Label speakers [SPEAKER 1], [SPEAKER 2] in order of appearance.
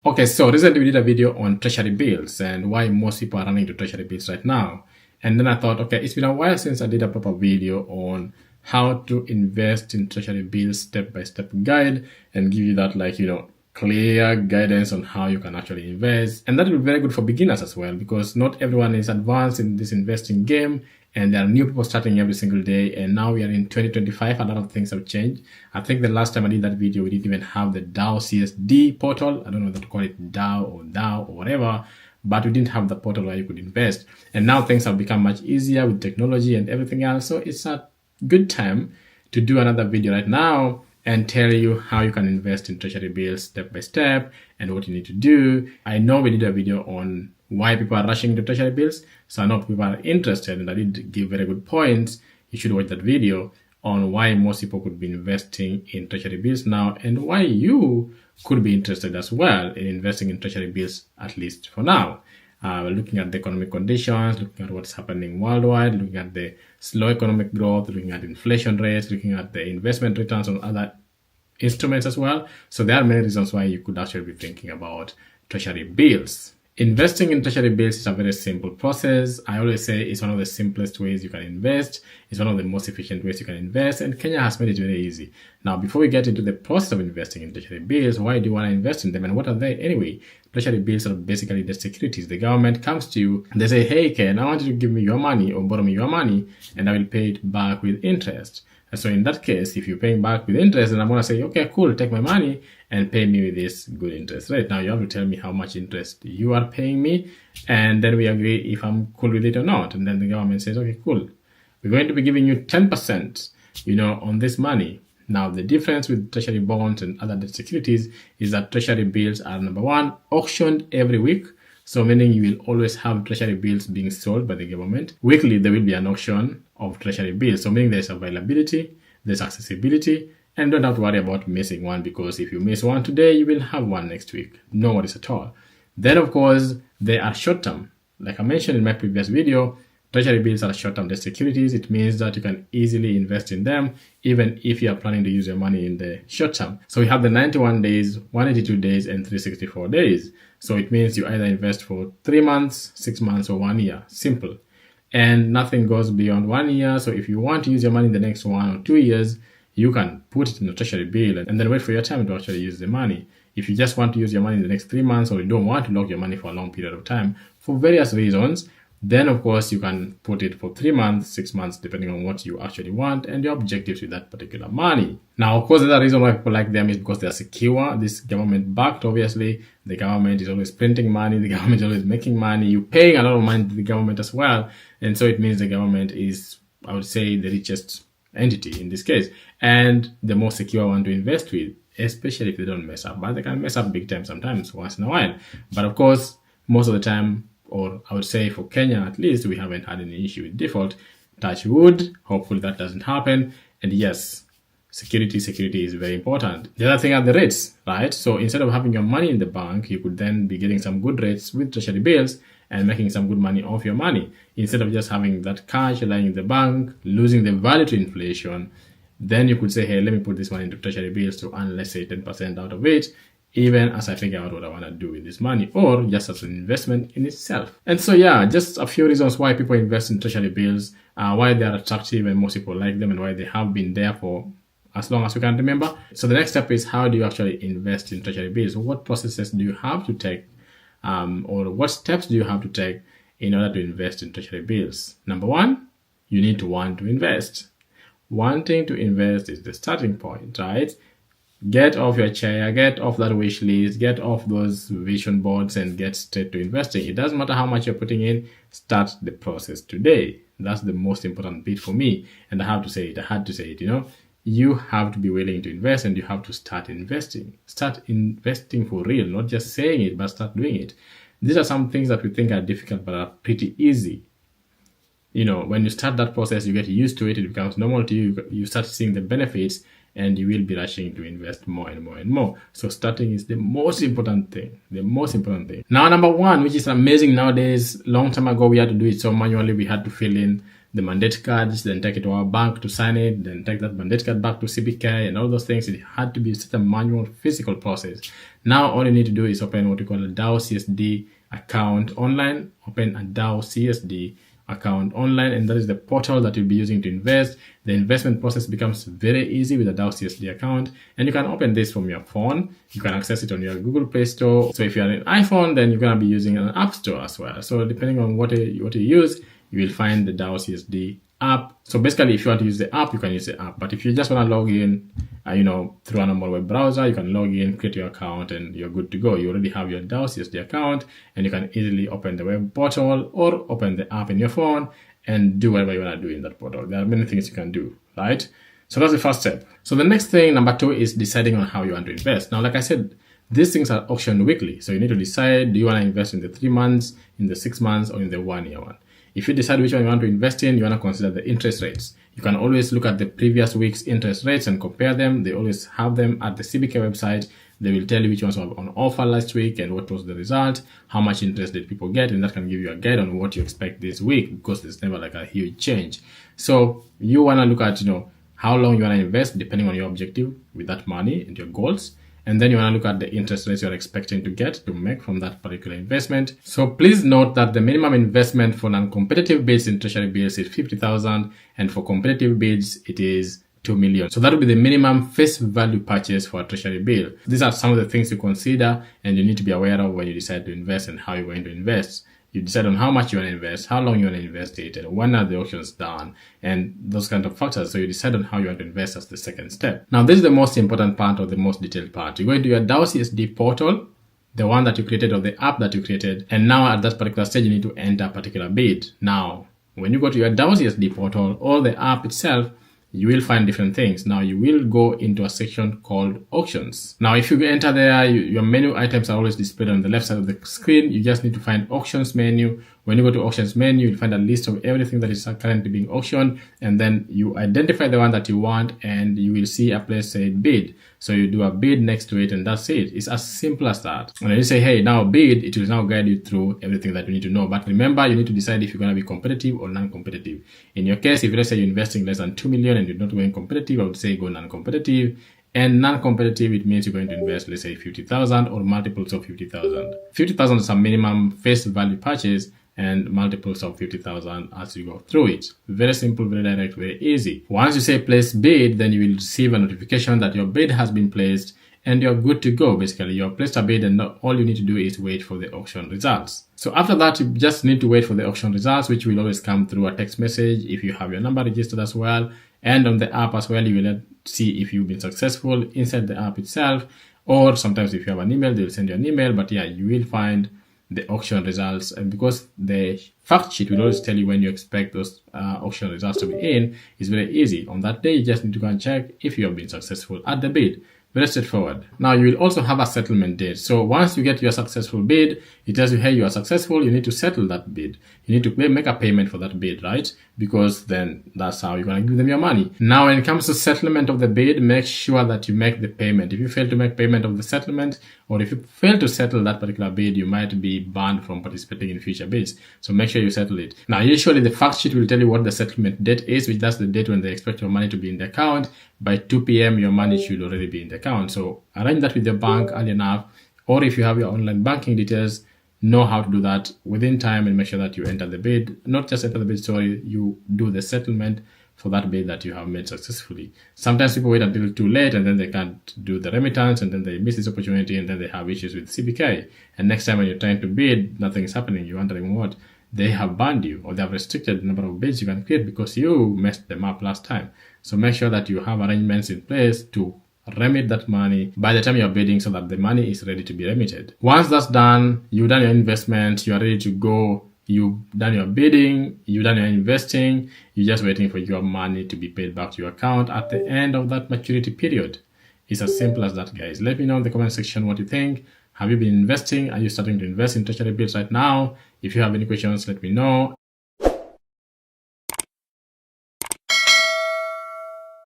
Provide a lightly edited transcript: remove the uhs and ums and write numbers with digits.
[SPEAKER 1] Okay, so recently we did a video on Treasury Bills and why most people are running to Treasury Bills right now. And then I thought, okay, it's been a while since I did a proper video on how to invest in Treasury Bills step-by-step guide and give you that clear guidance on how you can actually invest. And that will be very good for beginners as well, because not everyone is advanced in this investing game. And there are new people starting every single day. And now we are in 2025. A lot of things have changed. I think the last time I did that video, we didn't even have the DAO CSD portal. I don't know whether to call it DAO or whatever, but we didn't have the portal where you could invest. And now things have become much easier with technology and everything else. So it's a good time to do another video right now and tell you how you can invest in Treasury Bills step by step and what you need to do. I know we did a video on why people are rushing to Treasury Bills. So I know people are interested, and I did give very good points. You should watch that video on why most people could be investing in Treasury Bills now and why you could be interested as well in investing in Treasury Bills, at least for now. Looking at the economic conditions, looking at what's happening worldwide, looking at the slow economic growth, looking at inflation rates, looking at the investment returns on other instruments as well. So there are many reasons why you could actually be thinking about Treasury Bills. Investing in Treasury Bills is a very simple process. I always say it's one of the simplest ways you can invest. It's one of the most efficient ways you can invest, and Kenya has made it very easy. Now, before we get into the process of investing in Treasury Bills, why do you want to invest in them and what are they anyway? Treasury Bills are basically the securities. The government comes to you, they say, hey Ken, I want you to give me your money or borrow me your money and I will pay it back with interest. And so in that case, if you're paying back with interest, then I'm going to say, okay, cool, take my money and pay me with this good interest rate. Now you have to tell me how much interest you are paying me, and then we agree if I'm cool with it or not. And then the government says, okay, cool, we're going to be giving you 10%, on this money. Now the difference with Treasury bonds and other debt securities is that Treasury bills are, number one, auctioned every week. So meaning you will always have Treasury bills being sold by the government. Weekly, there will be an auction of Treasury bills. So meaning there's availability, there's accessibility, and don't have to worry about missing one, because if you miss one today, you will have one next week. No worries at all. Then, of course, they are short-term. Like I mentioned in my previous video, Treasury bills are short-term debt securities. It means that you can easily invest in them, even if you are planning to use your money in the short term. So we have the 91 days, 182 days, and 364 days. So it means you either invest for 3 months, 6 months, or 1 year. Simple. And nothing goes beyond 1 year. So if you want to use your money in the next 1 or 2 years, you can put it in a Treasury bill and then wait for your time to actually use the money. If you just want to use your money in the next 3 months, or you don't want to lock your money for a long period of time for various reasons, then of course you can put it for 3 months, 6 months, depending on what you actually want and your objectives with that particular money. Now, of course, the other reason why people like them is because they're secure. This government backed, obviously. The government is always printing money. The government is always making money. You're paying a lot of money to the government as well. And so it means the government is, I would say, the richest entity in this case, and the most secure one to invest with, especially if they don't mess up. But they can mess up big time sometimes, once in a while. But of course, most of the time, or I would say for Kenya at least, we haven't had any issue with default. Touch wood. Hopefully that doesn't happen. And yes, security is very important. The other thing are the rates, right? So instead of having your money in the bank, you could then be getting some good rates with Treasury bills and making some good money off your money. Instead of just having that cash lying in the bank, losing the value to inflation, then you could say, hey, let me put this money into Treasury bills to earn, let's say, 10% out of it, even as I figure out what I want to do with this money, or just as an investment in itself. And so, yeah, just a few reasons why people invest in Treasury bills, why they are attractive and most people like them, and why they have been there for as long as we can remember. So the next step is, how do you actually invest in Treasury bills? What processes do you have to take, or what steps do you have to take in order to invest in Treasury bills? Number one, you need to want to invest. Wanting to invest is the starting point, right? Get off your chair, get off that wish list, get off those vision boards and get straight to investing. It doesn't matter how much you're putting in, start the process today. That's the most important bit for me. And I had to say it, You have to be willing to invest, and you have to start investing. Start investing for real, not just saying it, but start doing it. These are some things that we think are difficult, but are pretty easy. When you start that process, you get used to it, it becomes normal to you, you start seeing the benefits, and you will be rushing to invest more and more and more. So starting is the most important thing. Now, number one, which is amazing nowadays, long time ago we had to do it so manually, we had to fill in the mandate cards, then take it to our bank to sign it, then take that mandate card back to CBK and all those things. It had to be such a manual, physical process. Now, all you need to do is open what we call a DAO CSD account online, open a DAO CSD account online, and that is the portal that you'll be using to invest. The investment process becomes very easy with a DAO CSD account, and you can open this from your phone. You can access it on your Google Play Store. So if you're an iPhone, then you're going to be using an App Store as well. So depending on what you use, you will find the DAO CSD app. So basically, if you want to use the app, you can use the app. But if you just want to log in, through a normal web browser, you can log in, create your account, and you're good to go. You already have your DAO CSD account, and you can easily open the web portal or open the app in your phone and do whatever you want to do in that portal. There are many things you can do, right? So that's the first step. So the next thing, number 2, is deciding on how you want to invest. Now, like I said, these things are auctioned weekly. So you need to decide, do you want to invest in the 3 months, in the 6 months, or in the 1 year one? If you decide which one you want to invest in, you want to consider the interest rates. You can always look at the previous week's interest rates and compare them. They always have them at the CBK website. They will tell you which ones were on offer last week and what was the result, how much interest did people get, and that can give you a guide on what you expect this week, because there's never like a huge change. So you want to look at, how long you want to invest depending on your objective with that money and your goals. And then you want to look at the interest rates you're expecting to make from that particular investment. So please note that the minimum investment for non-competitive bids in Treasury bills is 50,000, and for competitive bids, it is 2 million. So that will be the minimum face value purchase for a Treasury bill. These are some of the things to consider and you need to be aware of when you decide to invest and how you're going to invest. You decide on how much you want to invest, how long you want to invest it, and when are the auctions done, and those kind of factors. So you decide on how you want to invest as the second step. Now, this is the most important part or the most detailed part. You go into your DAO CSD portal, the one that you created or the app that you created, and now at that particular stage, you need to enter a particular bid. Now, when you go to your DAO CSD portal or the app itself, you will find different things. Now, you will go into a section called auctions. Now, if you enter there, your menu items are always displayed on the left side of the screen. You just need to find auctions menu. When you go to auctions menu, you'll find a list of everything that is currently being auctioned, and then you identify the one that you want, and you will see a place said bid. So you do a bid next to it, and that's it. It's as simple as that. And when you say, hey, now bid, it will now guide you through everything that you need to know. But remember, you need to decide if you're going to be competitive or non-competitive. In your case, if let's say you're investing less than 2 million and you're not going competitive, I would say go non-competitive. And non-competitive, it means you're going to invest, let's say 50,000 or multiples of 50,000. 50,000 is a minimum face value purchase, and multiples of 50,000 as you go through it. Very simple, very direct, very easy. Once you say place bid, then you will receive a notification that your bid has been placed and you're good to go. Basically, you've placed a bid and all you need to do is wait for the auction results. So after that, you just need to wait for the auction results, which will always come through a text message if you have your number registered as well. And on the app as well, you will see if you've been successful inside the app itself. Or sometimes if you have an email, they'll send you an email. But yeah, you will find the auction results, and because the fact sheet will always tell you when you expect those auction results to be in, it's very easy. On that day, you just need to go and check if you have been successful at the bid. Very straightforward. Now, you will also have a settlement date. So once you get your successful bid, it tells you, hey, you are successful. You need to settle that bid. You need to make a payment for that bid, right? Because then that's how you're going to give them your money. Now, when it comes to settlement of the bid, make sure that you make the payment. If you fail to make payment of the settlement, or if you fail to settle that particular bid, you might be banned from participating in future bids. So make sure you settle it. Now, usually the fact sheet will tell you what the settlement date is, which that's the date when they expect your money to be in the account. By 2 p.m., your money should already be in the account. So arrange that with your bank early enough, or if you have your online banking details, know how to do that within time and make sure that you enter the bid. Not just enter the bid, sorry, you do the settlement for that bid that you have made successfully. Sometimes people wait until too late and then they can't do the remittance and then they miss this opportunity and then they have issues with CBK. And next time when you're trying to bid, nothing is happening. You're wondering what? They have banned you or they have restricted the number of bids you can create because you messed them up last time. So make sure that you have arrangements in place to remit that money by the time you're bidding so that the money is ready to be remitted. Once that's done, you've done your investment, you are ready to go, you've done your bidding, you've done your investing, you're just waiting for your money to be paid back to your account at the end of that maturity period. It's as simple as that, guys. Let me know in the comment section what you think. Have you been investing? Are you starting to invest in Treasury bills right now? If you have any questions, let me know.